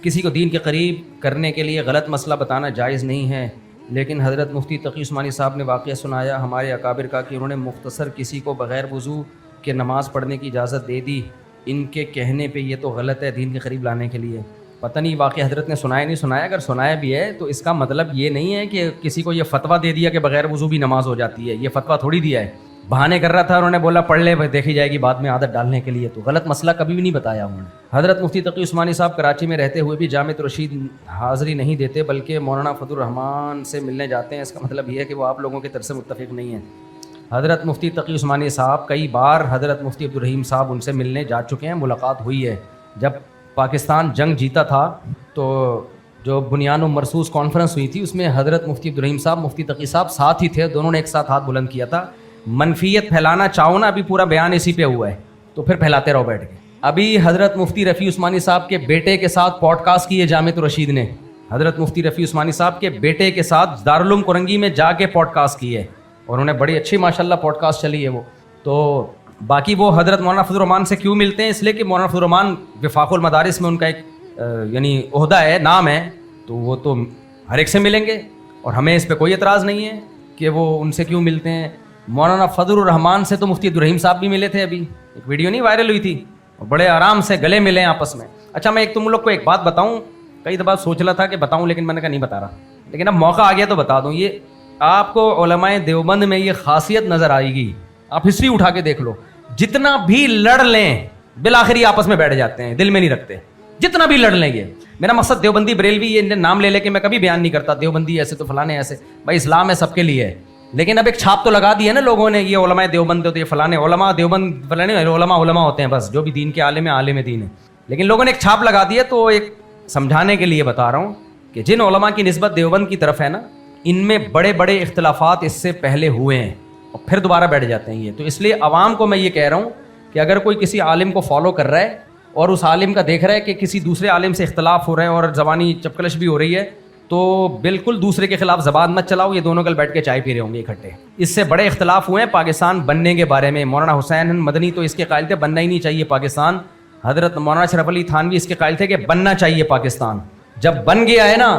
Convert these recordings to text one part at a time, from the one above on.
کسی کو دین کے قریب کرنے کے لیے غلط مسئلہ بتانا جائز نہیں ہے، لیکن حضرت مفتی تقی عثمانی صاحب نے واقعہ سنایا ہمارے اکابر کا کہ انہوں نے مختصر کسی کو بغیر وضو کے نماز پڑھنے کی اجازت دے دی، ان کے کہنے پہ یہ تو غلط ہے دین کے قریب لانے کے لیے۔ پتہ نہیں واقعہ حضرت نے سنایا نہیں سنایا، اگر سنایا بھی ہے تو اس کا مطلب یہ نہیں ہے کہ کسی کو یہ فتویٰ دے دیا کہ بغیر وضو بھی نماز ہو جاتی ہے، یہ فتویٰ تھوڑی دیا ہے، بہانے کر رہا تھا، انہوں نے بولا پڑھ لے دیکھی جائے گی بعد میں عادت ڈالنے کے لیے، تو غلط مسئلہ کبھی بھی نہیں بتایا انہوں نے۔ حضرت مفتی تقی عثمانی صاحب کراچی میں رہتے ہوئے بھی جامع رشید حاضری نہیں دیتے بلکہ مولانا فضل الرحمان سے ملنے جاتے ہیں، اس کا مطلب یہ ہے کہ وہ آپ لوگوں کی طرف سے متفق نہیں ہیں۔ حضرت مفتی تقی عثمانی صاحب کئی بار حضرت مفتی عبدالرحیم صاحب ان سے ملنے جا چکے ہیں، ملاقات ہوئی ہے۔ جب پاکستان جنگ جیتا تھا تو جو بنیان و مرصوص کانفرنس ہوئی تھی اس میں حضرت مفتی عبدالرحیم صاحب مفتی تقی صاحب ساتھ ہی تھے، دونوں نے ایک ساتھ ہاتھ بلند کیا تھا۔ منفیت پھیلانا چاہو نا، ابھی پورا بیان اسی پہ ہوا ہے تو پھر پھیلاتے رہو بیٹھ کے۔ ابھی حضرت مفتی رفیع عثمانی صاحب کے بیٹے کے ساتھ پوڈ کاسٹ کیے جامع رشید نے، حضرت مفتی رفیع عثمانی صاحب کے بیٹے کے ساتھ دارالعلوم کرنگی میں جا کے پوڈ کاسٹ کیے، اور انہیں بڑی اچھی ماشاءاللہ پوڈ کاسٹ چلی ہے وہ۔ تو باقی وہ حضرت مولانا فضل الرحمان سے کیوں ملتے ہیں؟ اس لیے کہ مولانا فضل الرحمان وفاق المدارس میں ان کا ایک یعنی عہدہ ہے، نام ہے، تو وہ تو ہر ایک سے ملیں گے، اور ہمیں اس پہ کوئی اعتراض نہیں ہے کہ وہ ان سے کیوں ملتے ہیں۔ مولانا فضل الرحمان سے تو مفتی عبدالرحیم صاحب بھی ملے تھے، ابھی ایک ویڈیو نہیں وائرل ہوئی تھی، اور بڑے آرام سے گلے ملے آپس میں۔ اچھا میں تم لوگ کو ایک بات بتاؤں، کئی دفعہ سوچ رہا تھا کہ بتاؤں لیکن میں نے کہا نہیں بتا رہا، لیکن اب موقع آ گیا تو بتا دوں۔ یہ آپ کو علماء دیوبند میں یہ خاصیت نظر آئے گی، آپ ہسٹری اٹھا کے دیکھ لو، جتنا بھی لڑ لیں بالآخر یہ آپس میں بیٹھ جاتے ہیں، دل میں نہیں رکھتے، جتنا بھی لڑ لیں گے۔ میرا مقصد دیوبندی بریلوی یہ نام لے کے میں کبھی بیان نہیں کرتا دیوبندی ایسے تو فلانے ایسے، بھائی اسلام ہے سب کے لیے ہے، لیکن اب ایک چھاپ تو لگا دی ہے نا لوگوں نے، یہ علماء دیوبند ہوتے ہیں فلانے علماء دیوبند، فلانے علماء ہوتے ہیں، بس جو بھی دین کے عالم ہیں عالم دین ہیں، لیکن لوگوں نے ایک چھاپ لگا دی ہے۔ تو ایک سمجھانے کے لیے بتا رہا ہوں کہ جن علماء کی نسبت دیوبند کی طرف ہے نا، ان میں بڑے بڑے اختلافات اس سے پہلے ہوئے ہیں اور پھر دوبارہ بیٹھ جاتے ہیں یہ۔ تو اس لیے عوام کو میں یہ کہہ رہا ہوں کہ اگر کوئی کسی عالم کو فالو کر رہا ہے اور اس عالم کا دیکھ رہا ہے کہ کسی دوسرے عالم سے اختلاف ہو رہا ہے اور زبانی چپکلش بھی ہو رہی ہے، تو بالکل دوسرے کے خلاف زبان مت چلاؤ، یہ دونوں کل بیٹھ کے چائے پی رہے ہوں گے اکٹھے۔ اس سے بڑے اختلاف ہوئے ہیں پاکستان بننے کے بارے میں، مولانا حسین مدنی تو اس کے قائل تھے بننا ہی نہیں چاہیے پاکستان، حضرت مولانا اشرف علی تھانوی اس کے قائل تھے کہ بننا چاہیے پاکستان۔ جب بن گیا ہے نا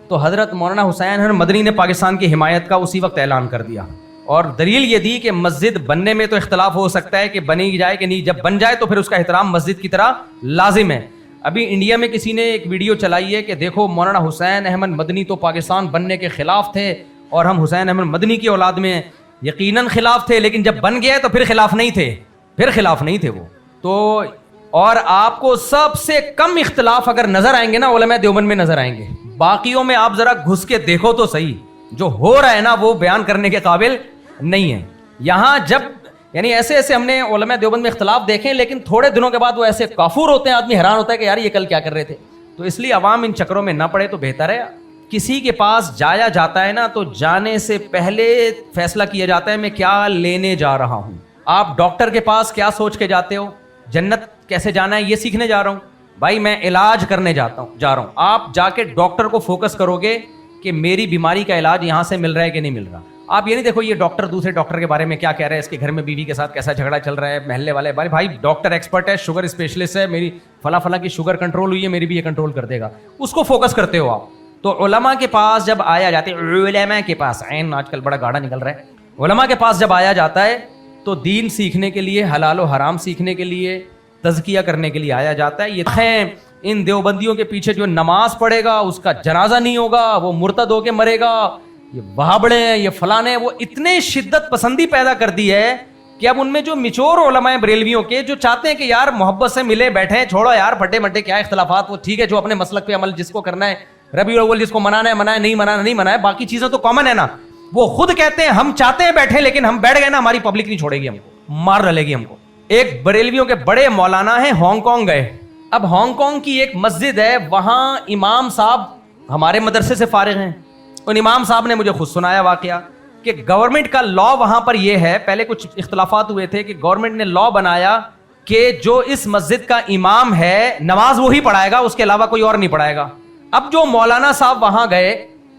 تو حضرت مولانا حسین مدنی نے پاکستان کی حمایت کا اسی وقت اعلان کر دیا، اور دلیل یہ دی کہ مسجد بننے میں تو اختلاف ہو سکتا ہے کہ بنی جائے کہ نہیں، جب بن جائے تو پھر اس کا احترام مسجد کی طرح لازم ہے۔ ابھی انڈیا میں کسی نے ایک ویڈیو چلائی ہے کہ دیکھو مولانا حسین احمد مدنی تو پاکستان بننے کے خلاف تھے اور ہم حسین احمد مدنی کی اولاد میں یقیناً خلاف تھے، لیکن جب بن گیا تو پھر خلاف نہیں تھے وہ تو۔ اور آپ کو سب سے کم اختلاف اگر نظر آئیں گے نا علماء دیوبند میں نظر آئیں گے، باقیوں میں آپ ذرا گھس کے دیکھو تو صحیح، جو ہو رہا ہے نا وہ بیان کرنے کے قابل نہیں ہے۔ یہاں جب یعنی ایسے ہم نے علماء دیوبند میں اختلاف دیکھے، لیکن تھوڑے دنوں کے بعد وہ ایسے کافور ہوتے ہیں، آدمی حیران ہوتا ہے کہ یار یہ کل کیا کر رہے تھے۔ تو اس لیے عوام ان چکروں میں نہ پڑے تو بہتر ہے۔ کسی کے پاس جایا جاتا ہے نا تو جانے سے پہلے فیصلہ کیا جاتا ہے میں کیا لینے جا رہا ہوں۔ آپ ڈاکٹر کے پاس کیا سوچ کے جاتے ہو؟ جنت کیسے جانا ہے یہ سیکھنے جا رہا ہوں، بھائی میں علاج کرنے جا رہا ہوں۔ آپ جا کے ڈاکٹر کو فوکس کرو گے کہ میری بیماری کا علاج یہاں سے مل رہا ہے کہ نہیں مل رہا۔ آپ یہ نہیں دیکھو یہ ڈاکٹر دوسرے ڈاکٹر کے بارے میں کیا کہہ رہا ہے، اس کے گھر میں بیوی کے ساتھ کیسا جھگڑا چل رہا ہے، محلے والے بھائی ڈاکٹر ایکسپرٹ ہے، شوگر اسپیشلسٹ ہے، میری فلاں کی شوگر کنٹرول ہوئی ہے، میری بھی یہ کنٹرول کر دے گا، اس کو فوکس کرتے ہو آپ۔ تو علماء کے پاس جب آیا جاتے علماء کے پاس عین آج کل بڑا گاڑا نکل رہا ہے، علماء کے پاس جب آیا جاتا ہے تو دین سیکھنے کے لیے، حلال و حرام سیکھنے کے لیے، تزکیہ کرنے کے لیے آیا جاتا ہے۔ یہ ان دیوبندیوں کے پیچھے جو نماز پڑھے گا اس کا جنازہ نہیں ہوگا، وہ مرتد ہو کے مرے گا، یہ وہابڑے ہیں، یہ فلانے، وہ اتنے شدت پسندی پیدا کر دی ہے کہ اب ان میں جو مچور علماء بریلویوں کے جو چاہتے ہیں کہ یار محبت سے ملے بیٹھے، چھوڑو یار پھٹے مٹے کیا اختلافات، وہ ٹھیک ہے جو اپنے مسلک پہ عمل جس کو کرنا ہے، ربیع الاول جس کو منانا ہے منائے، نہیں منانا ہے، باقی چیزیں تو کامن ہے نا۔ وہ خود کہتے ہیں ہم چاہتے ہیں بیٹھے، لیکن ہم بیٹھ گئے نا ہماری پبلک نہیں چھوڑے گی، ہم کو مار ڈالے گی ہم کو۔ ایک بریلویوں کے بڑے مولانا ہیں، ہانگ کانگ گئے، اب ہانگ کانگ کی ایک مسجد ہے، وہاں امام صاحب ہمارے مدرسے سے فارغ ہیں، ان امام صاحب نے مجھے خود سنایا واقعہ کہ گورنمنٹ کا لا وہاں پر یہ ہے، پہلے کچھ اختلافات ہوئے تھے کہ گورنمنٹ نے لا بنایا کہ جو اس مسجد کا امام ہے نماز وہی پڑھائے گا، اس کے علاوہ کوئی اور نہیں پڑھائے گا۔ اب جو مولانا صاحب وہاں گئے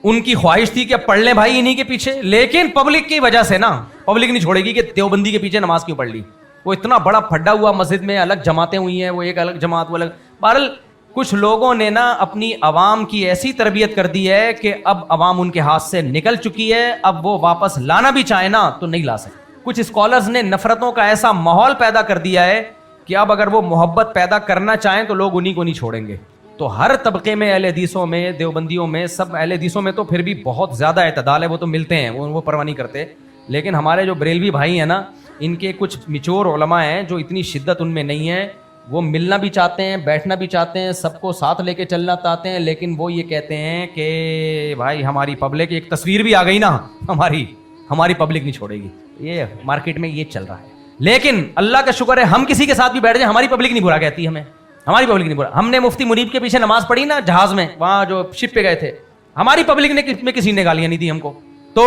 ان کی خواہش تھی کہ پڑھ لیں بھائی انہی کے پیچھے، لیکن پبلک کی وجہ سے نا پبلک نہیں چھوڑے گی کہ دیوبندی کے پیچھے نماز کیوں پڑھ لی، وہ اتنا بڑا پھڈا ہوا مسجد میں، الگ جماعتیں ہوئی ہیں، وہ ایک الگ جماعت وہ الگ، بہرحال کچھ لوگوں نے نا اپنی عوام کی ایسی تربیت کر دی ہے کہ اب عوام ان کے ہاتھ سے نکل چکی ہے, اب وہ واپس لانا بھی چاہے نا تو نہیں لا سکتے. کچھ اسکالرز نے نفرتوں کا ایسا ماحول پیدا کر دیا ہے کہ اب اگر وہ محبت پیدا کرنا چاہیں تو لوگ انہی کو نہیں چھوڑیں گے. تو ہر طبقے میں, اہل حدیثوں میں, دیوبندیوں میں, سب اہل حدیثوں میں تو پھر بھی بہت زیادہ اعتدال ہے, وہ تو ملتے ہیں, وہ پرواہ نہیں کرتے. لیکن ہمارے جو بریلوی بھائی ہیں نا, ان کے کچھ میچور علماء ہیں جو اتنی شدت ان میں نہیں ہے, وہ ملنا بھی چاہتے ہیں, بیٹھنا بھی چاہتے ہیں, سب کو ساتھ لے کے چلنا چاہتے ہیں, لیکن وہ یہ کہتے ہیں کہ بھائی ہماری پبلک, ایک تصویر بھی آ گئی نا ہماری پبلک نہیں چھوڑے گی. یہ مارکیٹ میں یہ چل رہا ہے. لیکن اللہ کا شکر ہے ہم کسی کے ساتھ بھی بیٹھ جائیں ہماری پبلک نہیں برا کہتی ہمیں, ہماری پبلک نہیں برا. ہم نے مفتی منیب کے پیچھے نماز پڑھی نا جہاز میں, وہاں جو شپ پہ گئے تھے, ہماری پبلک نے میں کسی نے گالیاں نہیں دی ہم کو. تو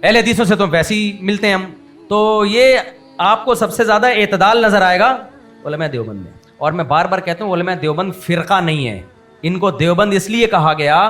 اہل حدیثوں سے تو ویسے ہی ملتے ہیں ہم. تو یہ آپ کو سب سے زیادہ اعتدال نظر آئے گا علماء دیوبند میں. اور میں بار بار کہتا ہوں علماء دیوبند فرقہ نہیں ہے, ان کو دیوبند اس لیے کہا گیا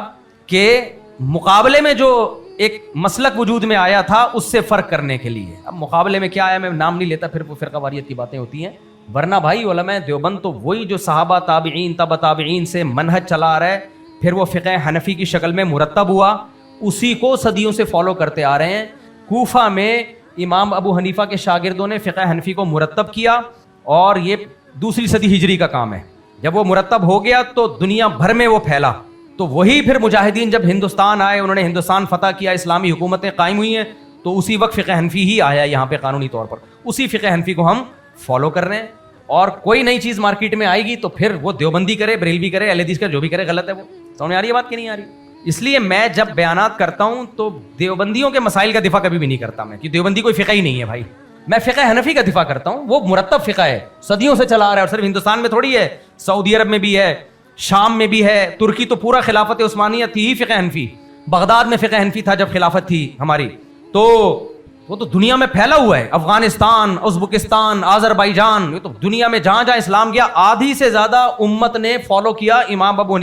کہ مقابلے میں جو ایک مسلک وجود میں آیا تھا اس سے فرق کرنے کے لیے. اب مقابلے میں کیا آیا میں نام نہیں لیتا, پھر وہ فرقہ واریت کی باتیں ہوتی ہیں. ورنہ بھائی علماء دیوبند تو وہی جو صحابہ تابعین تبع تابعین سے منہج چلا آ رہا ہے, پھر وہ فقہ حنفی کی شکل میں مرتب ہوا, اسی کو صدیوں سے فالو کرتے آ رہے ہیں. کوفہ میں امام ابو حنیفہ کے شاگردوں نے فقہ حنفی کو مرتب کیا, اور یہ دوسری صدی ہجری کا کام ہے. جب وہ مرتب ہو گیا تو دنیا بھر میں وہ پھیلا. تو وہی پھر مجاہدین جب ہندوستان آئے, انہوں نے ہندوستان فتح کیا, اسلامی حکومتیں قائم ہوئی ہیں, تو اسی وقت فقہ حنفی ہی آیا یہاں پہ قانونی طور پر. اسی فقہ حنفی کو ہم فالو کر رہے ہیں. اور کوئی نئی چیز مارکیٹ میں آئے گی تو پھر وہ دیوبندی کرے, بریلوی کرے, اہل حدیث کرے, جو بھی کرے غلط ہے. وہ سمجھ آ رہی ہے بات کہ نہیں آ رہی؟ اس لیے میں جب بیانات کرتا ہوں تو دیوبندیوں کے مسائل کا دفاع کبھی بھی نہیں کرتا میں, کہ دیوبندی کوئی فقہ ہی نہیں ہے بھائی. میں فقہ حنفی کا دفاع کرتا ہوں, وہ مرتب فقہ ہے, صدیوں سے چلا آ رہا ہے. اور صرف ہندوستان میں تھوڑی ہے, سعودی عرب میں بھی ہے, شام میں بھی ہے, ترکی تو پورا خلافت عثمانیہ تھی ہی فقہ حنفی. بغداد میں فقہ حنفی تھا جب خلافت تھی ہماری. تو وہ تو دنیا میں پھیلا ہوا ہے, افغانستان, ازبکستان, آذربائیجان, یہ تو دنیا میں جہاں جہاں اسلام گیا آدھی سے زیادہ امت نے فالو کیا امام ابو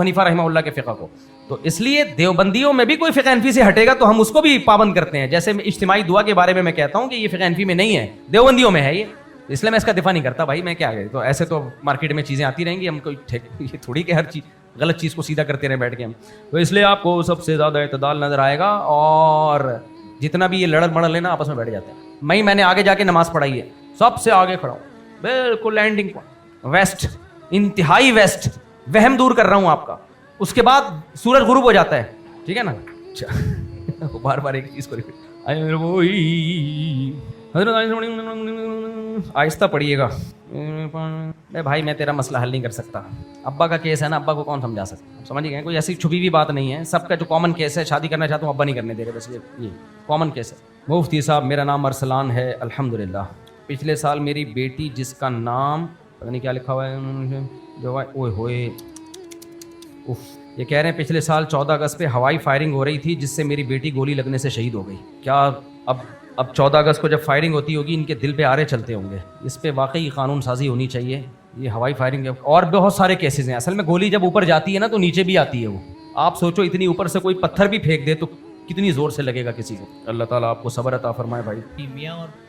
حنیفہ رحمہ اللہ کے فقہ کو. تو اس لیے دیوبندیوں میں بھی کوئی فقہ حنفی سے ہٹے گا تو ہم اس کو بھی پابند کرتے ہیں. جیسے اجتماعی دعا کے بارے میں کہتا ہوں کہ یہ فقہ حنفی میں نہیں ہے, دیوبندیوں میں ہے یہ, اس لیے میں اس کا دفاع نہیں کرتا بھائی. میں کیا تو ایسے تو مارکیٹ میں چیزیں آتی رہیں گی, ہم کوئی یہ تھوڑی کہ ہر چیز غلط چیز کو سیدھا کرتے رہیں بیٹھ کے ہم. تو اس لیے آپ کو سب سے زیادہ اعتدال نظر آئے گا. اور جتنا بھی یہ لڑل مڑل لینا آپس میں بیٹھ جاتے ہیں. میں نے آگے جا کے نماز پڑھائی ہے, سب سے آگے کھڑا ہوں, بالکل لینڈنگ پوائنٹ ویسٹ, انتہائی ویسٹ, وہم دور کر رہا ہوں آپ کا. اس کے بعد سورج غروب ہو جاتا ہے, ٹھیک ہے نا. بار بار ایک چیز کو آہستہ پڑھیے گا بھائی, میں تیرا مسئلہ حل نہیں کر سکتا. ابا کا کیس ہے نا, ابا کو کون سمجھا سکتا, سمجھ گئے, کوئی ایسی چھپی ہوئی بات نہیں ہے. سب کا جو کامن کیس ہے, شادی کرنا چاہتا ہوں ابا نہیں کرنے دے رہے, بس یہ کامن کیس ہے. مفتی صاحب میرا نام ارسلان ہے الحمدللہ. پچھلے سال میری بیٹی جس کا نام پتہ نہیں کیا لکھا ہوا ہے جو اوئے ہوئے یہ کہہ رہے ہیں پچھلے سال 14 اگست پہ ہوائی فائرنگ ہو رہی تھی جس سے میری بیٹی گولی لگنے سے شہید ہو گئی. کیا اب 14 اگست کو جب فائرنگ ہوتی ہوگی ان کے دل پہ آرے چلتے ہوں گے. اس پہ واقعی قانون سازی ہونی چاہیے. یہ ہوائی فائرنگ اور بہت سارے کیسز ہیں. اصل میں گولی جب اوپر جاتی ہے نا تو نیچے بھی آتی ہے. وہ آپ سوچو اتنی اوپر سے کوئی پتھر بھی پھینک دے تو کتنی زور سے لگے گا کسی کو. اللہ تعالیٰ آپ کو صبر عطا فرمائے بھائی.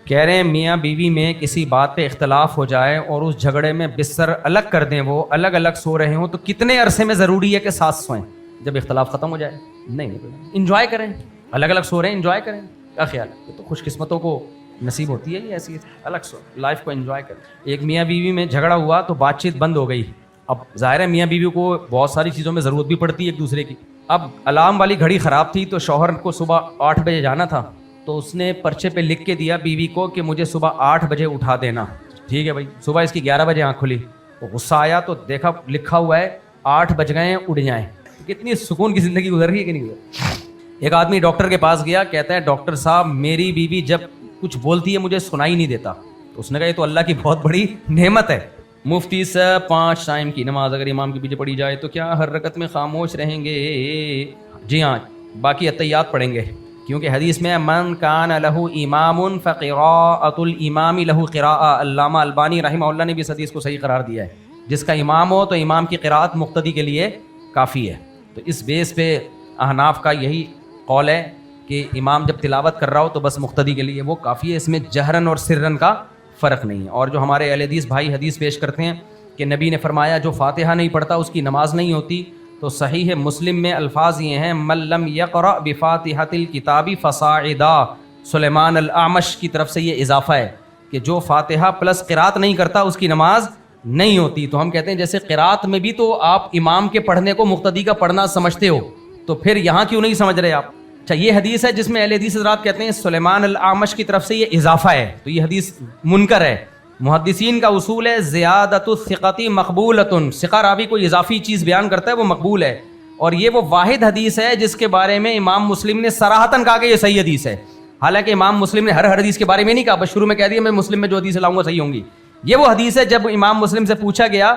کہہ رہے ہیں میاں بیوی میں کسی بات پہ اختلاف ہو جائے اور اس جھگڑے میں بستر الگ کر دیں, وہ الگ الگ سو رہے ہوں تو کتنے عرصے میں ضروری ہے کہ ساتھ سوئیں جب اختلاف ختم ہو جائے؟ نہیں, انجوائے کریں, الگ الگ سو رہے ہیں, انجوائے کریں. کیا خیال ہے؟ یہ تو خوش قسمتوں کو نصیب ہوتی ہے یہ ایسی الگ سو, لائف کو انجوائے کریں. ایک میاں بیوی میں جھگڑا ہوا تو بات چیت بند ہو گئی. اب ظاہر ہے میاں بیوی کو بہت ساری چیزوں میں ضرورت بھی پڑتی ہے ایک دوسرے کی. اب الارم والی گھڑی خراب تھی تو شوہر کو صبح 8 بجے جانا تھا, تو اس نے پرچے پہ لکھ کے دیا بیوی کو کہ مجھے صبح 8 بجے اٹھا دینا. ٹھیک ہے بھائی. صبح اس کی 11 بجے آنکھ کھلی تو غصہ آیا تو دیکھا لکھا ہوا ہے 8 بج گئے ہیں اٹھ جائیں. کتنی سکون کی زندگی گزر رہی ہے کہ نہیں گزر. ایک آدمی ڈاکٹر کے پاس گیا, کہتا ہے ڈاکٹر صاحب میری بیوی جب کچھ بولتی ہے مجھے سنائی نہیں دیتا. تو اس نے کہا یہ تو اللہ کی بہت بڑی نعمت ہے. مفتی صاحب 5 ٹائم کی نماز اگر امام کے پیچھے پڑھی جائے تو کیا ہر رکعت میں خاموش رہیں گے؟ جی ہاں, باقی اتحیات پڑھیں گے, کیونکہ حدیث میں من کان لہ امام فقراءۃ الامام لہ قراءۃ. علامہ البانی رحمہ اللہ نے بھی اس حدیث کو صحیح قرار دیا ہے. جس کا امام ہو تو امام کی قراءت مقتدی کے لیے کافی ہے. تو اس بیس پہ احناف کا یہی قول ہے کہ امام جب تلاوت کر رہا ہو تو بس مقتدی کے لیے وہ کافی ہے. اس میں جہرن اور سرن کا فرق نہیں ہے. اور جو ہمارے اہل حدیث بھائی حدیث پیش کرتے ہیں کہ نبی نے فرمایا جو فاتحہ نہیں پڑھتا اس کی نماز نہیں ہوتی. تو صحیح مسلم میں الفاظ یہ ہیں من لم یقرأ بفاتحۃ الکتاب فصاعدا. سلیمان الاعمش کی طرف سے یہ اضافہ ہے کہ جو فاتحہ پلس قرات نہیں کرتا اس کی نماز نہیں ہوتی. تو ہم کہتے ہیں جیسے قرات میں بھی تو آپ امام کے پڑھنے کو مقتدی کا پڑھنا سمجھتے ہو, تو پھر یہاں کیوں نہیں سمجھ رہے آپ؟ اچھا, یہ حدیث ہے جس میں اہل حدیث حضرات کہتے ہیں سلیمان الاعمش کی طرف سے یہ اضافہ ہے, تو یہ حدیث منکر ہے. محدثین کا اصول ہے زیادۃ الثقۃ مقبولۃ, ثقہ راوی کوئی اضافی چیز بیان کرتا ہے وہ مقبول ہے. اور یہ وہ واحد حدیث ہے جس کے بارے میں امام مسلم نے صراحتاً کہا کہ یہ صحیح حدیث ہے. حالانکہ امام مسلم نے ہر حدیث کے بارے میں نہیں کہا, بس شروع میں کہہ دیا میں مسلم میں جو حدیث لاؤں گا صحیح ہوں گی. یہ وہ حدیث ہے جب امام مسلم سے پوچھا گیا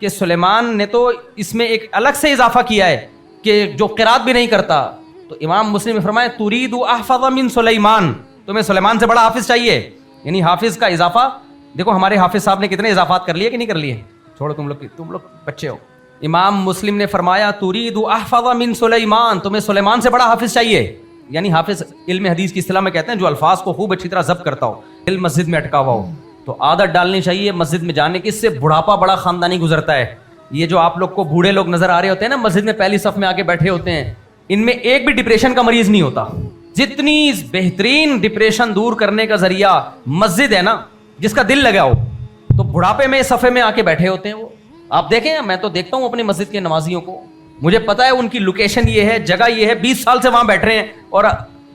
کہ سلیمان نے تو اس میں ایک الگ سے اضافہ کیا ہے کہ جو قرات بھی نہیں کرتا, تو امام مسلم نے فرمایا ترید احفظ من سلیمان, تمہیں سلیمان سے بڑا حافظ چاہیے. یعنی حافظ کا اضافہ دیکھو ہمارے حافظ صاحب نے کتنے اضافات کر لیے کہ نہیں کر لیے, چھوڑو تم لوگ بچے ہو. امام مسلم نے فرمایا ترید احفظ من سلیمان, تمہیں سلیمان سے بڑا حافظ چاہیے. یعنی حافظ علم حدیث کی اصطلاح میں کہتے ہیں جو الفاظ کو خوب اچھی طرح ضبط کرتا ہو, دل مسجد میں اٹکا ہوا ہو. تو عادت ڈالنی چاہیے مسجد میں جانے کی, اس سے بڑھاپا بڑا خاندانی گزرتا ہے. یہ جو آپ لوگ کو بوڑھے لوگ نظر آ رہے ہوتے ہیں نا مسجد میں پہلی صف میں آ کے بیٹھے ہوتے ہیں, ان میں ایک بھی ڈپریشن کا مریض نہیں ہوتا. جتنی بہترین ڈپریشن دور کرنے کا ذریعہ مسجد ہے نا, جس کا دل لگا ہو, تو بڑھاپے میں صفے میں آ کے بیٹھے ہوتے ہیں وہ. آپ دیکھیں, میں تو دیکھتا ہوں اپنی مسجد کے نمازیوں کو, مجھے پتا ہے ان کی لوکیشن یہ ہے, جگہ یہ ہے, 20 سال سے وہاں بیٹھ رہے ہیں اور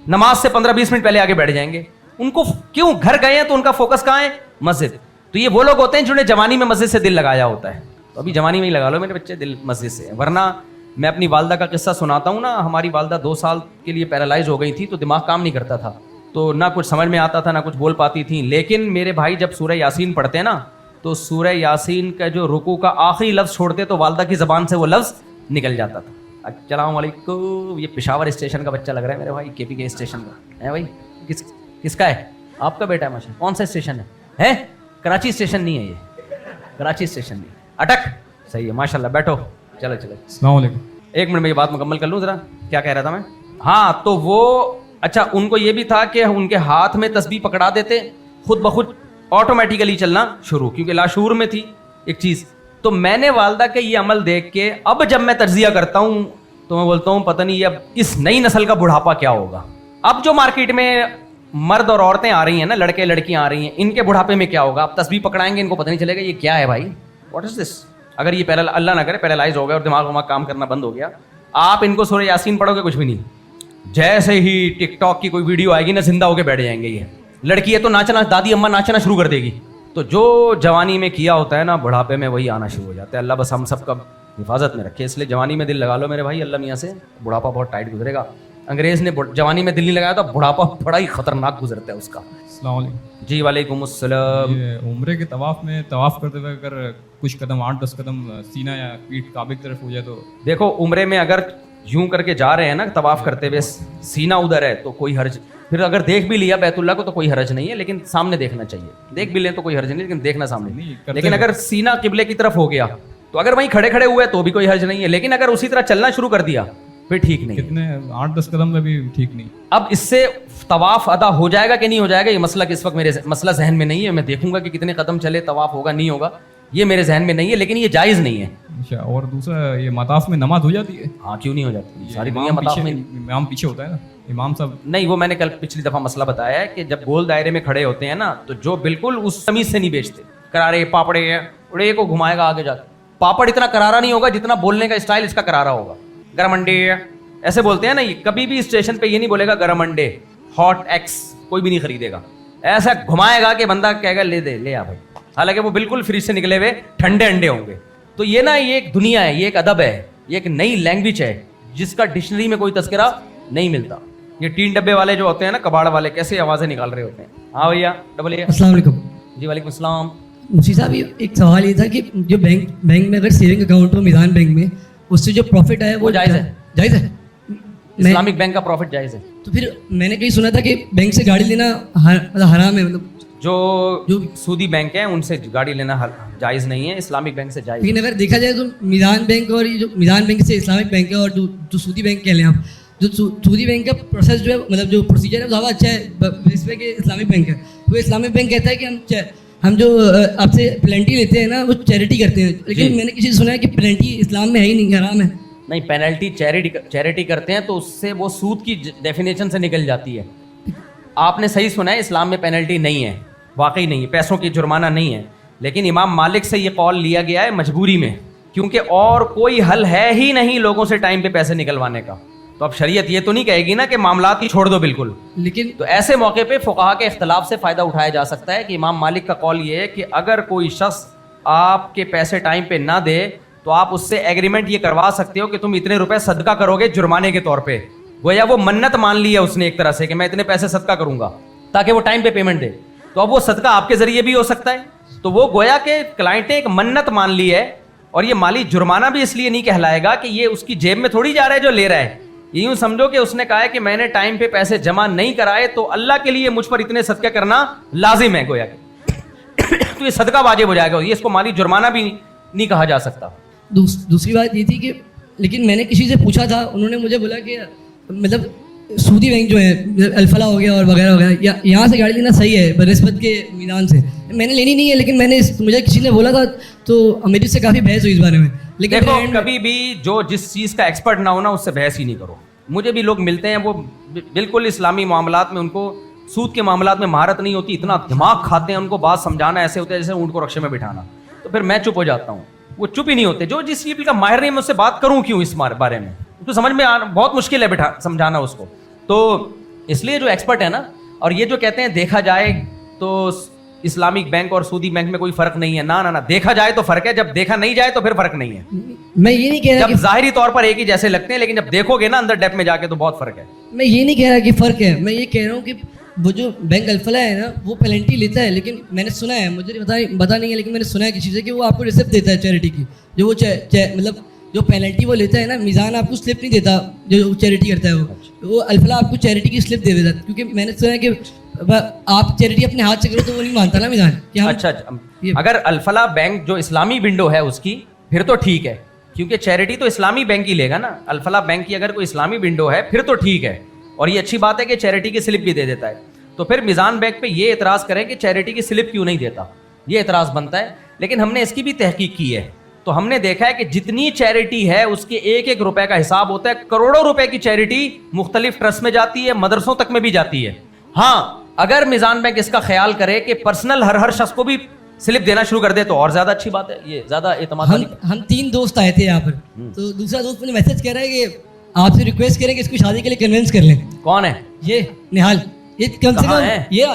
نماز سے 15-20 منٹ پہلے آگے بیٹھ جائیں گے. ان کو کیوں, گھر گئے ہیں تو ان کا فوکس کہاں ہے؟ مسجد. تو یہ وہ لوگ ہوتے ہیں جنہوں نے جوانی میں مسجد سے دل لگایا ہوتا ہے. تو ابھی جوانی میں ہی لگا لو میرے بچے دل مسجد سے. ورنہ میں اپنی والدہ کا قصہ سناتا ہوں نا, ہماری والدہ 2 سال کے لیے پیرالائز ہو گئی تھی, تو دماغ کام نہیں کرتا تھا, تو نہ کچھ سمجھ میں آتا تھا نہ کچھ بول پاتی تھیں. لیکن میرے بھائی جب سورہ یاسین پڑھتے ہیں نا, تو سورہ یاسین کا جو رکوع کا آخری لفظ چھوڑتے تو والدہ کی زبان سے وہ لفظ نکل جاتا تھا. السلام علیکم. یہ پشاور اسٹیشن کا بچہ لگ رہا ہے میرے بھائی, کے پی کے اسٹیشن کا ہے بھائی. کس کا ہے؟ آپ کا بیٹا ہے ماشاء. کون سا اسٹیشن ہے؟ کراچی اسٹیشن نہیں ہے, یہ کراچی اسٹیشن نہیں. اٹک صحیح ہے ماشاء اللہ. بیٹھو, چلو. السلام علیکم. ایک منٹ میں یہ بات مکمل کر لوں ذرا, کیا کہہ رہا تھا میں. ہاں, تو وہ اچھا ان کو یہ بھی تھا کہ ان کے ہاتھ میں تسبیح پکڑا دیتے, خود بخود آٹومیٹیکلی چلنا شروع, کیونکہ لاشعور میں تھی ایک چیز. تو میں نے والدہ کے یہ عمل دیکھ کے اب جب میں تجزیہ کرتا ہوں تو میں بولتا ہوں پتہ نہیں اب اس نئی نسل کا بڑھاپا کیا ہوگا. اب جو مارکیٹ میں مرد اور عورتیں آ رہی ہیں نا, لڑکے لڑکیاں آ رہی ہیں, ان کے بڑھاپے میں کیا ہوگا. اب تسبیح پکڑائیں گے ان کو پتہ نہیں چلے گا یہ کیا ہے بھائی, واٹ از دس. اگر یہ اللہ نہ کرے پیرالائز ہو گیا اور دماغ کام کرنا بند ہو گیا, آپ ان کو سورہ یاسین پڑھو گے کچھ بھی نہیں. جیسے ہی ٹک ٹاک کی کوئی ویڈیو آئے گی نا, زندہ ہو کے بیٹھ جائیں گے. یہ لڑکی ہے تو ناچنا, دادی اماں ناچنا شروع کر دے گی. تو جو جوانی میں کیا ہوتا ہے نا, بڑھاپے میں وہی آنا شروع ہو جاتا ہے. اللہ بس ہم سب کا حفاظت میں رکھے. اس لیے جوانی میں دل لگا لو میرے بھائی, اللہ میاں سے بڑھاپا بہت ٹائٹ گزرے گا. انگریز نے جوانی میں دل نہیں لگایا تو بڑھاپا بڑا ہی خطرناک گزرتا ہے اس کا. السلام علیکم. جی وعلیکم السلام. عمرے کے طواف میں طواف کرتے ہوئے اگر کچھ قدم 8-10 قدم سینہ یا پیٹھ کعبے کی طرف ہو جائے تو دیکھو, عمرے میں اگر یوں کر کے جا رہے ہیں نا طواف کرتے ہوئے, سینہ ادھر ہے تو کوئی حرج, پھر اگر دیکھ بھی لیا بیت اللہ کو تو کوئی حرج نہیں ہے, لیکن سامنے دیکھنا چاہیے. دیکھ بھی لیں تو کوئی حرج نہیں, لیکن دیکھنا سامنے نہیں. لیکن اگر سینہ قبلے کی طرف ہو گیا تو اگر وہیں کھڑے کھڑے ہوئے تو بھی کوئی حرج نہیں ہے, لیکن اگر اسی طرح چلنا شروع کر دیا پھر ٹھیک نہیں. کتنے 8-10 قدم میں بھی ٹھیک نہیں. اب اس سے طواف ادا ہو جائے گا کہ نہیں ہو جائے گا یہ مسئلہ اس وقت میرے مسئلہ ذہن میں نہیں ہے. میں دیکھوں گا کہ کتنے قدم چلے, طواف ہوگا نہیں ہوگا, یہ میرے ذہن میں نہیں ہے, لیکن یہ جائز نہیں ہے. اچھا, اور دوسرا یہ مطاف میں نماز ہو جاتی ہے؟ ہاں کیوں نہیں ہو جاتی, ساری دنیا مطاف میں. امام پیچھے ہوتا ہے نا, امام صاحب نہیں. وہ میں نے کل پچھلی دفعہ مسئلہ بتایا ہے کہ جب گول دائرے میں کھڑے ہوتے ہیں نا, تو جو بالکل اس تمیز سے نہیں بیچتے, کرارے پاپڑے اڑے کو گھمائے گا آگے جا کے. پاپڑ اتنا کرارا نہیں ہوگا جتنا بولنے کا اسٹائل اس کا کرارا ہوگا. گرم انڈے ایسے بولتے ہیں نا, یہ کبھی بھی اسٹیشن پہ یہ نہیں بولے گا گرم انڈے, ہاٹ ایکس, کوئی بھی نہیں خریدے گا. ایسا گھمائے گا کہ بندہ کہے گا لے دے, لے آ بھائی, حالانکہ وہ بالکل فریج سے نکلے ہوئے ٹھنڈے انڈے ہوں گے. تو یہ نا یہ ایک دنیا ہے, یہ ایک ادب ہے, یہ ایک نئی لینگویج ہے جس کا ڈکشنری میں کوئی تذکرہ نہیں ملتا. یہ 3 ڈبے والے جو ہوتے ہیں نا, کباڑ والے, کیسے آوازیں نکال رہے ہوتے ہیں. ہاں بھیا ڈبل اے. السلام علیکم. جی وعلیکم السلام. مفتی صاحب ایک سوال یہ تھا کہ جو بینک میں اگر سیونگ اکاؤنٹ ہو میدان بینک میں, اس سے جو پروفٹ ہے وہ جائز ہے؟ جائز ہے. اسلامک بینک کا پروفٹ جائز ہے. تو پھر میں نے کہیں سنا تھا کہ بینک سے گاڑی لینا حرام ہے, مطلب جو سودی بینک ہیں ان سے گاڑی لینا جائز نہیں ہے, اسلامک بینک سے جائز. لیکن اگر دیکھا جائے تو میدان بینک اور یہ جو میدان بینک سے اسلامک بینک ہے, اور جو سودی بینک کہہ لیں آپ, جو سودی بینک کا پروسیس جو ہے, مطلب جو پروسیجر ہے وہ زیادہ اچھا ہے اس پہ کہ اسلامک بینک ہے. وہ اسلامک بینک کہتا ہے کہ ہم ہم جو آپ سے پلنٹی لیتے ہیں نا وہ چیریٹی کرتے ہیں, لیکن میں نے کسی سے سنا ہے کہ پلنٹی اسلام میں ہے ہی نہیں, حرام ہے. نہیں, پینلٹی چیریٹی کرتے ہیں تو اس سے وہ سود کی ڈیفینیشن سے نکل جاتی ہے. آپ نے صحیح سنا ہے, اسلام میں پینلٹی نہیں ہے, واقعی نہیں ہے, پیسوں کی جرمانہ نہیں ہے. لیکن امام مالک سے یہ قول لیا گیا ہے مجبوری میں, کیونکہ اور کوئی حل ہے ہی نہیں لوگوں سے ٹائم پہ پیسے نکلوانے کا. تو اب شریعت یہ تو نہیں کہے گی نا کہ معاملات ہی چھوڑ دو بالکل. لیکن تو ایسے موقع پہ فقہا کے اختلاف سے فائدہ اٹھایا جا سکتا ہے کہ امام مالک کا قول یہ ہے کہ اگر کوئی شخص آپ کے پیسے ٹائم پہ نہ دے تو آپ اس سے ایگریمنٹ یہ کروا سکتے ہو کہ تم اتنے روپے صدقہ کرو گے جرمانے کے طور پہ. گویا وہ منت مان لی ہے اس نے ایک طرح سے کہ میں اتنے پیسے صدقہ کروں گا تاکہ وہ ٹائم پہ پیمنٹ دے. تو اب وہ صدقہ آپ کے ذریعے بھی ہو سکتا ہے. تو وہ گویا کہ کلائنٹ نے ایک منت مان لی ہے, اور یہ مالی جرمانہ بھی اس لیے نہیں کہلائے گا کہ یہ اس کی جیب میں تھوڑی جا رہا ہے جو لے رہا ہے. یوں سمجھو کہ اس نے کہا ہے کہ میں نے ٹائم پہ پیسے جمع نہیں کرائے تو اللہ کے لیے مجھ پر اتنے صدقہ کرنا لازم ہے گویا کہ تو یہ صدقہ واجب ہو جائے گا. یہ اس کو مالی جرمانہ بھی نہیں کہا جا سکتا. دوسری بات یہ تھی کہ لیکن میں نے کسی سے پوچھا تھا, انہوں نے مجھے بولا کہ مطلب سودی بینک جو ہے الفلاح ہو گیا اور وغیرہ وغیرہ, یہاں سے گاڑی لینا صحیح ہے بنسبت کے میدان سے. میں نے لینی نہیں ہے, لیکن مجھے کسی نے بولا تھا تو میری سے کافی بحث ہوئی اس بارے میں. لیکن دیکھو, کبھی بھی جو جس چیز کا ایکسپرٹ نہ ہونا اس سے بحث ہی نہیں کرو. مجھے بھی لوگ ملتے ہیں وہ بالکل اسلامی معاملات میں ان کو سود کے معاملات میں مہارت نہیں ہوتی, اتنا دماغ کھاتے ہیں, ان کو بات سمجھانا ایسے ہوتا ہے جیسے اونٹ کو رکشے میں بٹھانا. تو پھر میں چپ ہو جاتا ہوں, وہ چپ ہی نہیں ہوتے. جو جس چیز کا ماہر نہیں میں اس سے بات کروں کیوں اس بارے میں, تو سمجھ میں بہت مشکل ہے سمجھانا اس کو. تو اس لیے جو ایکسپرٹ ہے نا, اور یہ جو کہتے ہیں دیکھا جائے تو اسلامک بینک اور سودی بینک میں کوئی فرق نہیں ہے, نہ دیکھا جائے تو فرق ہے, جب دیکھا نہیں جائے تو پھر فرق نہیں ہے. میں یہ نہیں کہہ رہا جب ظاہری طور پر ایک ہی جیسے لگتے ہیں, لیکن جب دیکھو گے نا اندر ڈیپ میں جا کے تو بہت فرق ہے. میں یہ نہیں کہہ رہا کہ فرق ہے, میں یہ کہہ رہا ہوں کہ وہ جو بینک الفلاح ہے نا وہ پینلٹی لیتا ہے, لیکن میں نے سنا ہے, مجھے پتا نہیں ہے, لیکن میں نے سنا ہے کسی سے کہ وہ آپ کو ریسپٹ دیتا ہے چیریٹی کی. جو وہ مطلب جو پینلٹی وہ لیتا ہے نا, میزان آپ کو سلپ نہیں دیتا جو چیریٹی کرتا ہے وہ الفلاح آپ کو چیریٹی کی سلپ دے دیتا ہے. کیونکہ میں نے سنا ہے کہ آپ چیریٹی اپنے ہاتھ سے کرو تو وہ نہیں مانتا نا میزان. اچھا, اگر الفلاح بینک جو اسلامی ونڈو ہے اس کی پھر تو ٹھیک ہے, کیونکہ چیریٹی تو اسلامی بینک ہی لے گا نا. الفلاح بینک کی اگر کوئی اسلامی ونڈو ہے پھر تو ٹھیک ہے, اور یہ اچھی بات ہے کہ چیریٹی کی سلپ بھی دے دیتا ہے. تو پھر میزان بینک پہ یہ اعتراض کریں کہ چیریٹی کی سلپ کیوں نہیں دیتا, یہ اعتراض بنتا ہے. لیکن ہم نے اس کی بھی تحقیق کی ہے, تو ہم نے دیکھا ہے کہ جتنی چیریٹی ہے اس کے ایک ایک روپے کا حساب ہوتا ہے. کروڑوں روپے کی چیریٹی مختلف ٹرسٹ میں جاتی ہے, مدرسوں تک میں بھی جاتی ہے. ہاں, اگر میزان بینک اس کا خیال کرے کہ پرسنل ہر شخص کو بھی سلپ دینا شروع کر دے تو اور زیادہ اچھی بات ہے. یہ زیادہ اعتماد والی. ہم 3 دوست آئے تھے یہاں پر, تو دوسرا دوست مجھے میسج کر رہا ہے کہ آپ سے ریکویسٹ کریں کہ اس کو شادی کے لیے کنوینس کر لیں. کون ہے یہ نہال, یہ کم سے کم یہ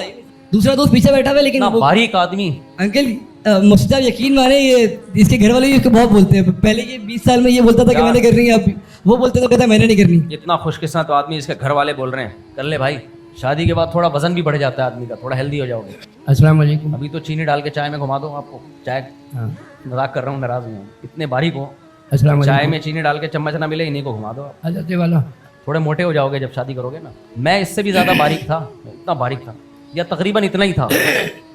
دوسرا دوست پیچھے بیٹھا ہوا ہے, لیکن باریک آدمی. انکل مفتی صاحب یقین مانے یہ اس کے گھر والے اس کو بہت بولتے ہیں. پہلے یہ 20 سال میں یہ بولتا تھا کہ میں نے کرنی ہے, اب وہ بولتے تو کہتا ہے میں نے نہیں کرنی. اتنا خوش قسمت آدمی, اس کے گھر والے بول رہے ہیں کر لے بھائی. شادی کے بعد تھوڑا وزن بھی بڑھ جاتا ہے آدمی کا, تھوڑا ہیلدی ہو جاؤ گے. السلام علیکم. ابھی تو چینی ڈال کے چائے میں گھما دو آپ کو. چائے مذاق کر رہا ہوں, ناراض ہوں, اتنے باریک ہو. السلام علیکم. چائے میں چینی ڈال کے چمچ نہ ملے, انہیں کو گھما دو. حضرت والا تھوڑے موٹے ہو جاؤ گے جب شادی کرو گے نا. میں اس سے بھی زیادہ باریک تھا, اتنا باریک تھا, یا تقریباً اتنا ہی تھا.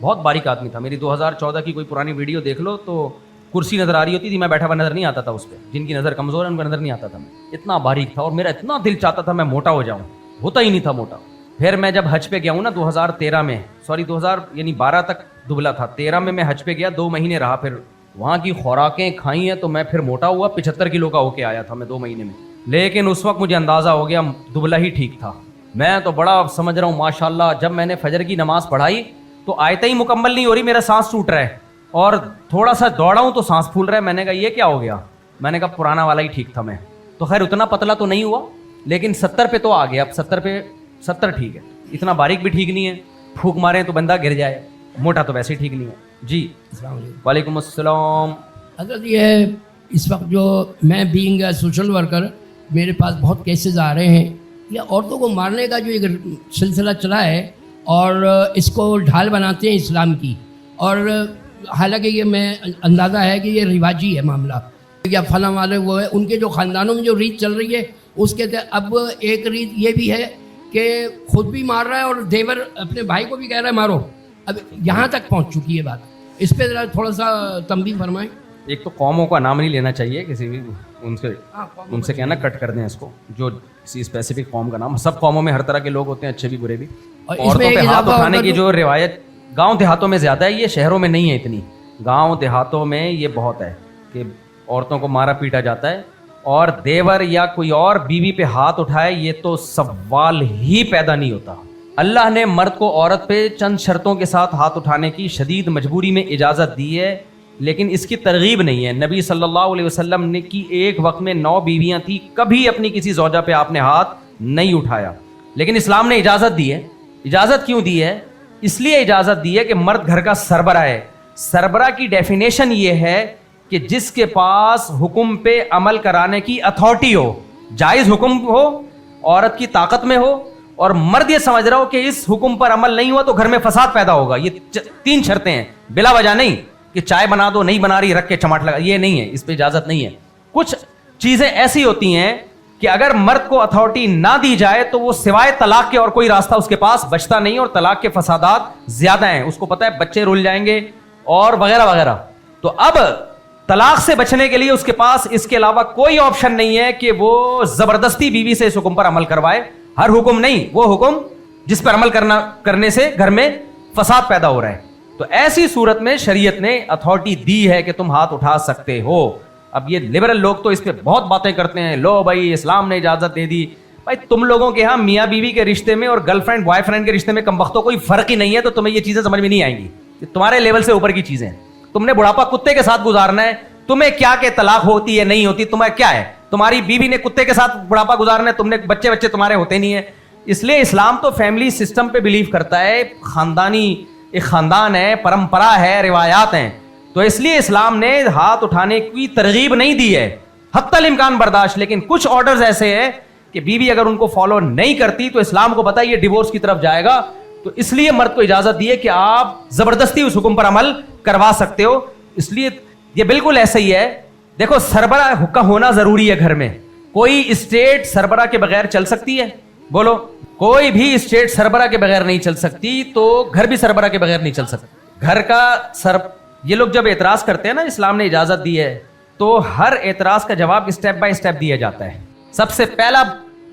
بہت باریک آدمی تھا. میری 2014 کی کوئی پرانی ویڈیو دیکھ لو تو کرسی نظر آ رہی ہوتی تھی, میں بیٹھا ہوا نظر نہیں آتا تھا اس پہ. جن کی نظر کمزور ہے ان کا نظر نہیں آتا تھا. میں اتنا باریک تھا, اور میرا اتنا دل چاہتا تھا میں موٹا ہو جاؤں, ہوتا ہی نہیں تھا موٹا. پھر میں جب حج پہ گیا ہوں نا 2013 میں, 2012 تک دبلا تھا, 13 میں میں حج پہ گیا, 2 مہینے رہا. پھر وہاں کی خوراکیں کھائی ہیں تو میں پھر موٹا ہوا, 75 کلو کا ہو کے آیا تھا میں 2 مہینے میں. لیکن اس وقت مجھے اندازہ ہو گیا دبلا ہی ٹھیک تھا. میں تو بڑا سمجھ رہا ہوں ماشاءاللہ. جب میں نے فجر کی نماز پڑھائی تو آیتیں ہی مکمل نہیں ہو رہی, میرا سانس ٹوٹ رہا ہے, اور تھوڑا سا دوڑا ہوں تو سانس پھول رہا ہے. میں نے کہا یہ کیا ہو گیا, میں نے کہا پرانا والا ہی ٹھیک تھا. میں تو خیر اتنا پتلا تو نہیں ہوا, لیکن 70 پہ تو آ گیا. اب 70 ٹھیک ہے, اتنا باریک بھی ٹھیک نہیں ہے, پھونک مارے تو بندہ گر جائے, موٹا تو ویسے ہی ٹھیک نہیں ہے. جی السلام علیکم. وعلیکم السلام. حضرت یہ اس وقت جو میں بینگ سوشل ورکر, میرے پاس بہت کیسز آ رہے ہیں, یہ عورتوں کو مارنے کا جو ایک سلسلہ چلا ہے, اور اس کو ڈھال بناتے ہیں اسلام کی. اور حالانکہ یہ میں اندازہ ہے کہ یہ رواجی ہے معاملہ, یا فلاں والے وہ ہے, ان کے جو خاندانوں میں جو ریت چل رہی ہے اس کے اب ایک ریت یہ بھی ہے کہ خود بھی مار رہا ہے اور دیور اپنے بھائی کو بھی کہہ رہا ہے مارو. اب یہاں تک پہنچ چکی ہے بات, اس پہ ذرا تھوڑا سا تنبیہ فرمائیں. ایک تو قوموں کا نام نہیں لینا چاہیے کسی بھی, ان سے کہنا کٹ کر دیں اس کو, جو کسی اسپیسیفک قوم کا نام. سب قوموں میں ہر طرح کے لوگ ہوتے ہیں, اچھے بھی برے بھی. اور اس عورتوں میں پہ ہاتھ اٹھانے کی جو روایت گاؤں دیہاتوں میں زیادہ ہے یہ, شہروں میں نہیں ہے اتنی. گاؤں دیہاتوں میں یہ بہت ہے کہ عورتوں کو مارا پیٹا جاتا ہے, اور دیور یا کوئی اور بیوی پہ ہاتھ اٹھائے یہ تو سوال ہی پیدا نہیں ہوتا. اللہ نے مرد کو عورت پہ چند شرطوں کے ساتھ ہاتھ اٹھانے کی شدید مجبوری میں اجازت دی ہے, لیکن اس کی ترغیب نہیں ہے. نبی صلی اللہ علیہ وسلم نے کی ایک وقت میں 9 بیویاں تھیں, کبھی اپنی کسی زوجہ پہ آپ نے ہاتھ نہیں اٹھایا, لیکن اسلام نے اجازت دی ہے. اجازت کیوں دی ہے؟ اس لیے اجازت دی ہے کہ مرد گھر کا سربراہ ہے. سربراہ کی ڈیفینیشن یہ ہے کہ جس کے پاس حکم پہ عمل کرانے کی اتھارٹی ہو, جائز حکم ہو, عورت کی طاقت میں ہو, اور مرد یہ سمجھ رہا ہو کہ اس حکم پر عمل نہیں ہوا تو گھر میں فساد پیدا ہوگا. یہ 3 شرطیں ہیں, بلا وجہ نہیں کہ چائے بنا دو, نہیں بنا رہی رکھ کے چماٹ لگا, یہ نہیں ہے, اس پہ اجازت نہیں ہے. کچھ چیزیں ایسی ہوتی ہیں کہ اگر مرد کو اتھارٹی نہ دی جائے تو وہ سوائے طلاق کے اور کوئی راستہ اس کے پاس بچتا نہیں, اور طلاق کے فسادات زیادہ ہیں. اس کو پتہ ہے بچے رول جائیں گے اور وغیرہ وغیرہ. تو اب طلاق سے بچنے کے لیے اس کے پاس اس کے علاوہ کوئی آپشن نہیں ہے کہ وہ زبردستی بیوی سے اس حکم پر عمل کروائے. ہر حکم نہیں, وہ حکم جس پر عمل کرنے سے گھر میں فساد پیدا ہو رہا ہے. تو ایسی صورت میں شریعت نے اتھارٹی دی ہے کہ تم ہاتھ اٹھا سکتے ہو. اب یہ لبرل لوگ تو اس پہ بہت باتیں کرتے ہیں, لو بھائی اسلام نے اجازت دے دی. بھائی تم لوگوں کے ہاں میاں بیوی کے رشتے میں اور گرل فرینڈ بوائے فرینڈ کے رشتے میں کم وقتوں کوئی فرق ہی نہیں ہے, تو تمہیں یہ چیزیں سمجھ میں نہیں آئیں گی. تمہارے لیول سے اوپر کی چیزیں. تم نے بڑھاپا کتے کے ساتھ گزارنا ہے, تمہیں کیا کہ طلاق ہوتی ہے نہیں ہوتی, تمہیں کیا ہے. تمہاری بیوی نے کتے کے ساتھ بڑھاپا گزارنا ہے, تم نے بچے تمہارے ہوتے نہیں ہیں. اس لیے اسلام تو فیملی سسٹم پہ بلیو کرتا ہے, خاندانی ایک خاندان ہے, پرمپرا ہے, روایات ہیں. تو اس لیے اسلام نے ہاتھ اٹھانے کی ترغیب نہیں دی ہے, حتی الامکان برداشت. لیکن کچھ آرڈرز ایسے ہیں کہ بیوی اگر ان کو فالو نہیں کرتی تو اسلام کو پتہ ہے یہ ڈیورس کی طرف جائے گا, تو اس لیے مرد کو اجازت دی ہے کہ آپ زبردستی اس حکم پر عمل کروا سکتے ہو. اس لیے یہ بالکل ایسا ہی ہے. دیکھو سربراہ کا ہونا ضروری ہے گھر میں. کوئی اسٹیٹ سربراہ کے بغیر چل سکتی ہے؟ بولو, کوئی بھی اسٹیٹ سربراہ کے بغیر نہیں چل سکتی, تو گھر بھی سربراہ کے بغیر نہیں چل سکتا. گھر کا یہ لوگ جب اعتراض کرتے ہیں نا اسلام نے اجازت دی ہے, تو ہر اعتراض کا جواب اسٹیپ بائی اسٹیپ دیا جاتا ہے. سب سے پہلا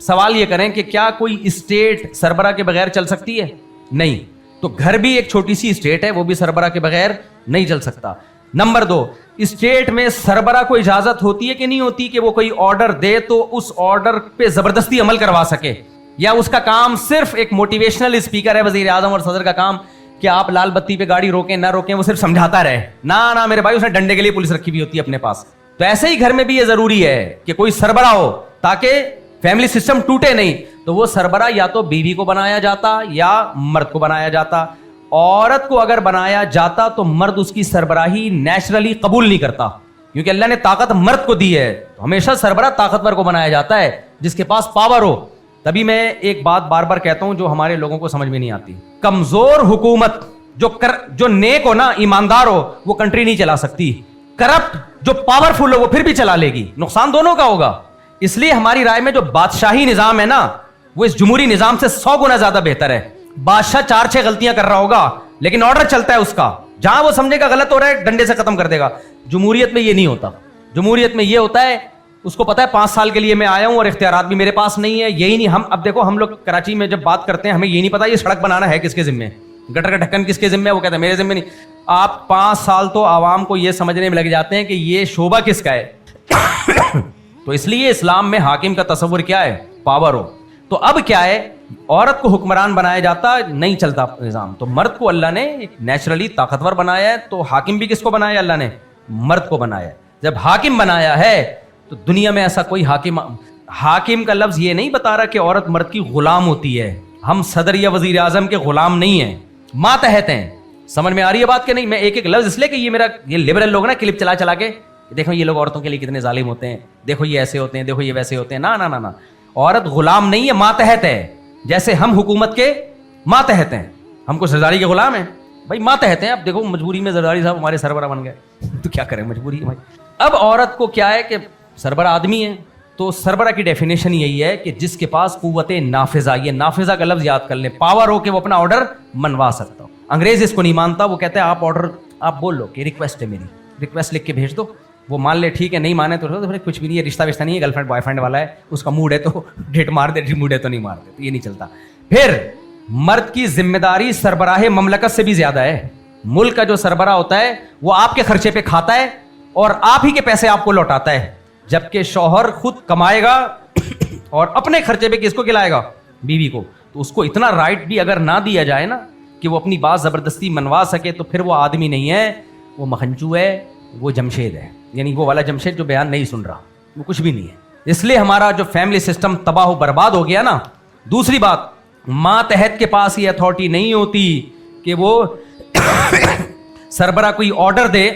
سوال یہ کریں کہ کیا کوئی اسٹیٹ سربراہ کے بغیر چل سکتی ہے؟ نہیں. تو گھر بھی ایک چھوٹی سی اسٹیٹ ہے, وہ بھی سربراہ کے بغیر نہیں چل سکتا. نمبر 2, اسٹیٹ میں سربراہ کو اجازت ہوتی ہے کہ نہیں ہوتی کہ وہ کوئی آرڈر دے تو اس آرڈر پہ زبردستی عمل کروا سکے, یا اس کا کام صرف ایک موٹیویشنل اسپیکر ہے, وزیر اعظم اور صدر کا کام کہ آپ لال بتی پہ گاڑی روکیں نہ روکیں وہ صرف سمجھاتا رہے؟ نہ میرے بھائی, اس نے ڈنڈے کے لیے پولیس رکھی ہوئی ہوتی ہے اپنے پاس. تو ایسے ہی گھر میں بھی یہ ضروری ہے کہ کوئی سربراہ ہو تاکہ فیملی سسٹم ٹوٹے نہیں. تو وہ سربراہ یا تو بیوی کو بنایا جاتا یا مرد کو بنایا جاتا. عورت کو اگر بنایا جاتا تو مرد اس کی سربراہی نیچرلی قبول نہیں کرتا, کیونکہ اللہ نے طاقت مرد کو دی ہے. تو ہمیشہ سربراہ طاقتور کو بنایا جاتا ہے, جس کے پاس پاور ہو. تبھی میں ایک بات بار بار کہتا ہوں جو ہمارے لوگوں کو سمجھ میں نہیں آتی. کمزور حکومت جو نیک ہو نا, ایماندار ہو, وہ کنٹری نہیں چلا سکتی. کرپٹ جو پاورفل ہو وہ پھر بھی چلا لے گی, نقصان دونوں کا ہوگا. اس لیے ہماری رائے میں جو بادشاہی نظام ہے نا, وہ اس جمہوری نظام سے 100 گنا زیادہ بہتر ہے. بادشاہ 4-6 غلطیاں کر رہا ہوگا لیکن آرڈر چلتا ہے اس کا, جہاں وہ سمجھے گا غلط ہو رہا ہے ڈنڈے سے ختم کر دے گا. جمہوریت میں یہ نہیں ہوتا. جمہوریت میں یہ ہوتا ہے اس کو پتا ہے 5 سال کے لیے میں آیا ہوں اور اختیارات بھی میرے پاس نہیں ہے. یہی نہیں, ہم اب دیکھو ہم لوگ کراچی میں جب بات کرتے ہیں ہمیں یہ نہیں پتا یہ سڑک بنانا ہے کس کے ذمے, گٹر کا ڈھکن کس کے ذمے ہے, وہ کہتے ہیں میرے ذمے نہیں. آپ 5 سال تو عوام کو یہ سمجھنے میں لگ جاتے ہیں کہ یہ شعبہ کس کا ہے. تو اس لیے اسلام میں حاکم کا تصور کیا ہے؟ پاور ہو. تو اب کیا ہے, عورت کو حکمران بنایا جاتا نہیں چلتا نظام, تو مرد کو اللہ نے نیچرلی طاقتور بنایا ہے. تو حاکم بھی کس کو بنایا؟ اللہ نے مرد کو بنایا. جب حاکم بنایا ہے تو دنیا میں ایسا کوئی حاکم کا لفظ یہ نہیں بتا رہا کہ عورت مرد کی غلام ہوتی ہے. ہم صدر یا وزیر اعظم کے غلام نہیں ہیں, ماتحت ہیں. سمجھ میں آ رہی ہے بات کہ نہیں؟ میں ایک لفظ اس لیے کہ یہ لبرل لوگ نا کلپ چلا کے دیکھو یہ لوگ عورتوں کے لیے کتنے ظالم ہوتے ہیں, دیکھو یہ ایسے ہوتے ہیں, دیکھو یہ ویسے ہوتے ہیں. نہ, عورت غلام نہیں ہے, ماتحت ہے. جیسے ہم حکومت کے ماتحت ہیں, ہم کو زرداری کے غلام ہیں بھائی, ماتحت ہیں. اب دیکھو مجبوری میں زرداری صاحب ہمارے سربراہ بن گئے تو کیا کریں, مجبوری ہے بھائی. اب عورت کو کیا ہے کہ سربراہ آدمی ہے, تو سربراہ کی ڈیفینیشن یہی ہے کہ جس کے پاس قوت نافذہ, یہ نافذہ کا لفظ یاد کر لیں, پاور ہو کہ وہ اپنا آرڈر منوا سکتا ہو. انگریز اس کو نہیں مانتا, وہ کہتے ہیں آپ آرڈر آپ بول لو کہ ریکویسٹ ہے میری, ریکویسٹ لکھ کے بھیج دو. وہ مان لے ٹھیک ہے, نہیں مانے تو کچھ بھی نہیں ہے, رشتہ وشتہ نہیں ہے, گرل فرینڈ بوائے فرینڈ والا ہے, اس کا موڈ ہے تو ڈیٹ مار دے, موڈ ہے تو نہیں مار دے, تو یہ نہیں چلتا. پھر مرد کی ذمہ داری سربراہ مملکت سے بھی زیادہ ہے. ملک کا جو سربراہ ہوتا ہے وہ آپ کے خرچے پہ کھاتا ہے اور آپ ہی کے پیسے آپ کو لوٹاتا ہے, جبکہ شوہر خود کمائے گا اور اپنے خرچے پہ کس کو کھلائے گا؟ بیوی کو. تو اس کو اتنا رائٹ بھی اگر نہ دیا جائے نا کہ وہ اپنی بات زبردستی منوا سکے, تو پھر وہ آدمی نہیں ہے, وہ مکھنچو ہے, وہ جمشید ہے. یعنی وہ والا جمشید جو بیان نہیں سن رہا, وہ کچھ بھی نہیں ہے. اس لیے ہمارا جو فیملی سسٹم تباہ و برباد ہو گیا نا. دوسری بات, ماتحت کے پاس یہ اتھارٹی نہیں ہوتی کہ وہ سربراہ کوئی آرڈر دے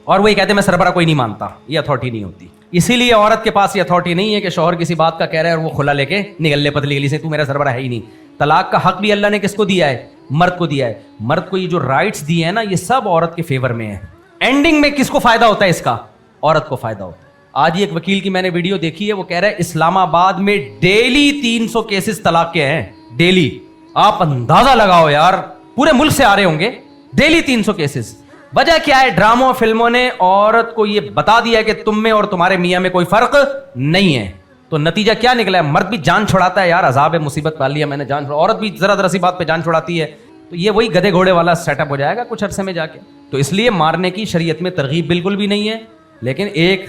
اور وہ یہ کہتے میں سربراہ کوئی نہیں مانتا. یہ اتھارٹی نہیں ہوتی. اسی لیے عورت کے پاس یہ اتھارٹی نہیں ہے کہ شوہر کسی بات کا کہہ رہا ہے اور وہ کھلا لے کے نکل لے پتلی گلی سے, تو میرا سربراہ ہے ہی نہیں. طلاق کا حق بھی اللہ نے کس کو دیا ہے؟ مرد کو دیا ہے. مرد کو یہ جو رائٹس دیے ہیں نا, یہ سب عورت کے فیور میں ہے. اینڈنگ میں کس کو فائدہ ہوتا ہے اس کا؟ عورت کو فائدہ ہوتا ہے. آج ایک وکیل کی میں نے ویڈیو دیکھی ہے, وہ کہہ رہا ہے اسلام آباد میں ڈیلی 300 کیسز طلاق کے ہیں. ڈیلی. آپ اندازہ لگاؤ یار, پورے ملک سے آ رہے ہوں گے ڈیلی 300 کیسز. وجہ کیا ہے؟ ڈراموں فلموں نے عورت کو یہ بتا دیا کہ تم میں اور تمہارے میاں میں کوئی فرق نہیں ہے. تو نتیجہ کیا نکلا ہے؟ مرد بھی جان چھڑاتا ہے, یار عذاب مصیبت پال لیا میں نے, جان چھوڑا. عورت بھی ذرا ذرا سی بات پہ جان چھڑاتی ہے. تو یہ وہی گدھے گھوڑے والا سیٹ اپ ہو جائے گا کچھ عرصے میں جا کے. تو اس لیے مارنے کی شریعت میں ترغیب بالکل بھی نہیں ہے. لیکن ایک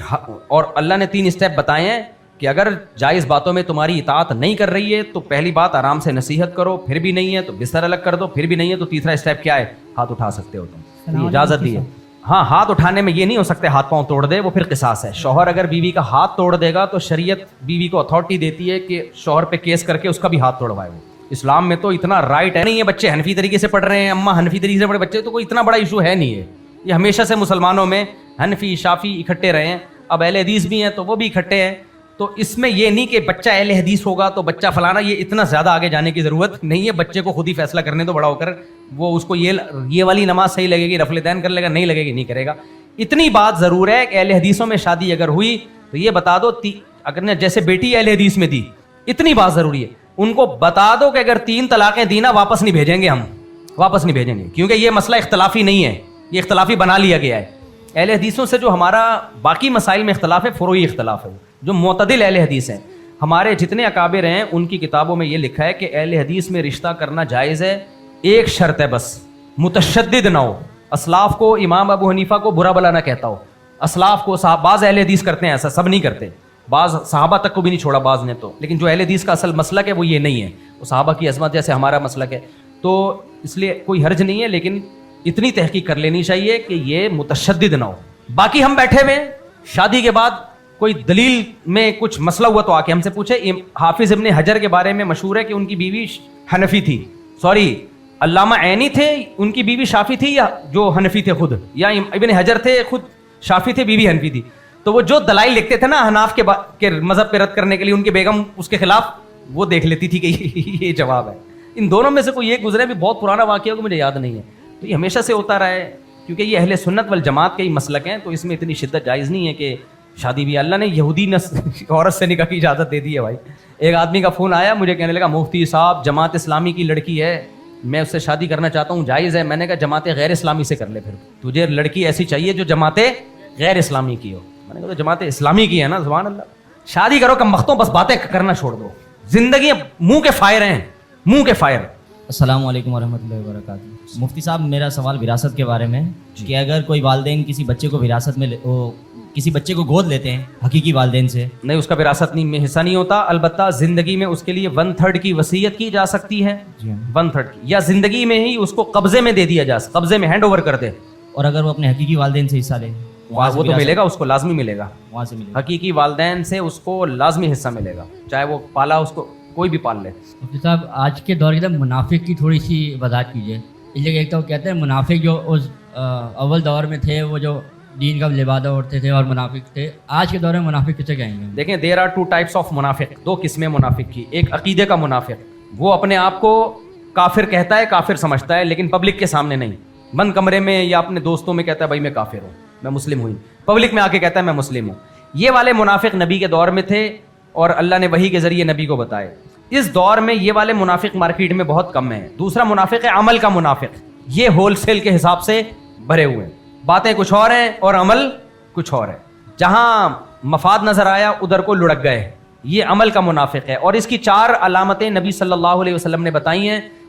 اور اللہ نے 3 اسٹیپ بتائے ہیں کہ اگر جائز باتوں میں تمہاری اطاعت نہیں کر رہی ہے تو پہلی بات آرام سے نصیحت کرو, پھر بھی نہیں ہے تو بستر الگ کر دو, پھر بھی نہیں ہے تو تیسرا اسٹیپ کیا ہے؟ ہاتھ اٹھا سکتے ہو تم, اجازت دی ہے. ہاں, ہاتھ اٹھانے میں یہ نہیں ہو سکتے ہاتھ پاؤں توڑ دے, وہ پھر قصاص ہے. شوہر اگر بیوی کا ہاتھ توڑ دے گا تو شریعت بیوی کو اتھارٹی دیتی ہے کہ شوہر پہ کیس کر کے اس کا بھی ہاتھ توڑوائے. وہ اسلام میں تو اتنا رائٹ ہے نہیں ہے. بچے حنفی طریقے سے پڑھ رہے ہیں, اماں حنفی طریقے سے پڑھے بچے, تو کوئی اتنا بڑا ایشو ہے نہیں ہے. یہ ہمیشہ سے مسلمانوں میں حنفی شافی اکٹھے رہے ہیں, اب اہل حدیث بھی ہیں تو وہ بھی اکٹھے ہیں. تو اس میں یہ نہیں کہ بچہ اہل حدیث ہوگا تو بچہ فلانا, یہ اتنا زیادہ آگے جانے کی ضرورت نہیں ہے. بچے کو خود ہی فیصلہ کرنے دو بڑا ہو کر, وہ اس کو یہ والی نماز صحیح لگے گی رفل دین کر لے گا, نہیں لگے گی نہیں کرے گا. اتنی بات ضرور ہے کہ اہل حدیثوں میں شادی اگر ہوئی تو یہ بتا دو, اگر جیسے بیٹی اہل حدیث میں دی, اتنی بات ضروری ہے, ان کو بتا دو کہ اگر 3 طلاقیں دی نا واپس نہیں بھیجیں گے, ہم واپس نہیں بھیجیں گے, کیونکہ یہ مسئلہ اختلافی نہیں ہے, یہ اختلافی بنا لیا گیا ہے. اہل حدیثوں سے جو ہمارا باقی مسائل میں اختلاف ہے, فروعی اختلاف ہے, جو معتدل اہل حدیث ہیں. ہمارے جتنے اکابر ہیں ان کی کتابوں میں یہ لکھا ہے کہ اہل حدیث میں رشتہ کرنا جائز ہے, ایک شرط ہے بس, متشدد نہ ہو. اسلاف کو, امام ابو حنیفہ کو برا بلا نہ کہتا ہو, اسلاف کو. بعض اہل حدیث کرتے ہیں ایسا, سب نہیں کرتے, بعض صحابہ تک کو بھی نہیں چھوڑا بعض نے تو. لیکن جو اہل حدیث کا اصل مسلک ہے وہ یہ نہیں ہے, وہ صحابہ کی عظمت جیسے ہمارا مسلک ہے. تو اس لیے کوئی حرج نہیں ہے, لیکن اتنی تحقیق کر لینی چاہیے کہ یہ متشدد نہ ہو. باقی ہم بیٹھے ہوئے شادی کے بعد کوئی دلیل میں کچھ مسئلہ ہوا تو آ کے ہم سے پوچھے. حافظ ابن حجر کے بارے میں مشہور ہے کہ ان کی بیوی حنفی تھی, علامہ عینی تھے, ان کی بیوی شافی تھی, یا جو حنفی تھے خود, یا ابن حجر تھے خود شافی تھے, بیوی حنفی تھی. تو وہ جو دلائل لکھتے تھے نا حناف کے مذہب پہ رد کرنے کے لیے, ان کی بیگم اس کے خلاف, وہ دیکھ لیتی تھی کہ یہ جواب ہے. ان دونوں میں سے کوئی ایک گزرے, بھی بہت پرانا واقعہ ہے, مجھے یاد نہیں ہے. تو یہ ہمیشہ سے ہوتا رہا ہے, کیونکہ یہ اہل سنت والجماعت کے ہی مسلک ہیں, تو اس میں اتنی شدت جائز نہیں ہے کہ شادی بھی. اللہ نے یہودی عورت سے نکاح کی اجازت دے دی ہے بھائی. ایک آدمی کا فون آیا, مجھے کہنے لگا مفتی صاحب جماعت اسلامی کی لڑکی ہے, میں اس سے شادی کرنا چاہتا ہوں, جائز ہے؟ میں نے کہا جماعت غیر اسلامی سے کر لے, پھر تجھے لڑکی ایسی چاہیے جو جماعت غیر اسلامی کی ہو. میں نے کہا تو جماعت اسلامی کی ہے نا, سبحان اللہ. شادی کرو کم بختوں, بس باتیں کرنا چھوڑ دو. زندگی منہ کے فائر ہیں, منہ کے فائر. السلام علیکم ورحمۃ اللہ وبرکاتہ. مفتی صاحب, میرا سوال وراثت کے بارے میں کہ اگر کوئی والدین کسی بچے کو وراثت میں کسی بچے کو گود لیتے ہیں حقیقی والدین سے, نہیں, اس کا وراثت میں حصہ نہیں ہوتا. البتہ زندگی میں اس کے لیے 1/3 کی وصیت کی جا سکتی ہے, 1/3 کی, یا زندگی میں ہی اس کو قبضے میں دے دیا جا سکتا, قبضے میں ہینڈ اوور کر دے. اور اگر وہ اپنے حقیقی والدین سے حصہ لے, وہ تو ملے گا, اس کو لازمی ملے گا, وہاں سے ملے گا. حقیقی والدین سے اس کو لازمی حصہ ملے گا, چاہے وہ پالا, اس کو کوئی بھی پال لے. مفتی صاحب, آج کے دور کے منافق کی تھوڑی سی وضاحت کیجیے. اس لیے ایک تو کہتے ہیں منافق جو اس اول دور میں تھے, وہ جو دین کا لبادہ اوڑھتے تھے اور منافق تھے, آج کے دور میں منافق کسے کہیں گے؟ دیکھیں, دیر آر 2 types آف منافق, 2 قسمیں منافق کی. ایک عقیدے کا منافق, وہ اپنے آپ کو کافر کہتا ہے, کافر سمجھتا ہے, لیکن پبلک کے سامنے نہیں. بند کمرے میں یا اپنے دوستوں میں کہتا ہے بھائی میں کافر ہوں, میں مسلم ہوں, پبلک میں آ کے کہتا ہے میں مسلم ہوں. یہ والے منافق نبی کے دور میں تھے اور اللہ نے وحی کے ذریعے نبی کو بتائے. اس دور میں یہ والے منافق مارکیٹ میں بہت کم ہیں. دوسرا منافق ہے عمل کا منافق, یہ ہول سیل کے حساب سے بھرے ہوئے ہیں, باتیں کچھ اور ہیں اور عمل کچھ اور ہے. جہاں مفاد نظر آیا ادھر کو لڑک گئے, یہ عمل کا منافق ہے. اور اس کی 4 علامتیں نبی صلی اللہ علیہ وسلم نے بتائی ہیں.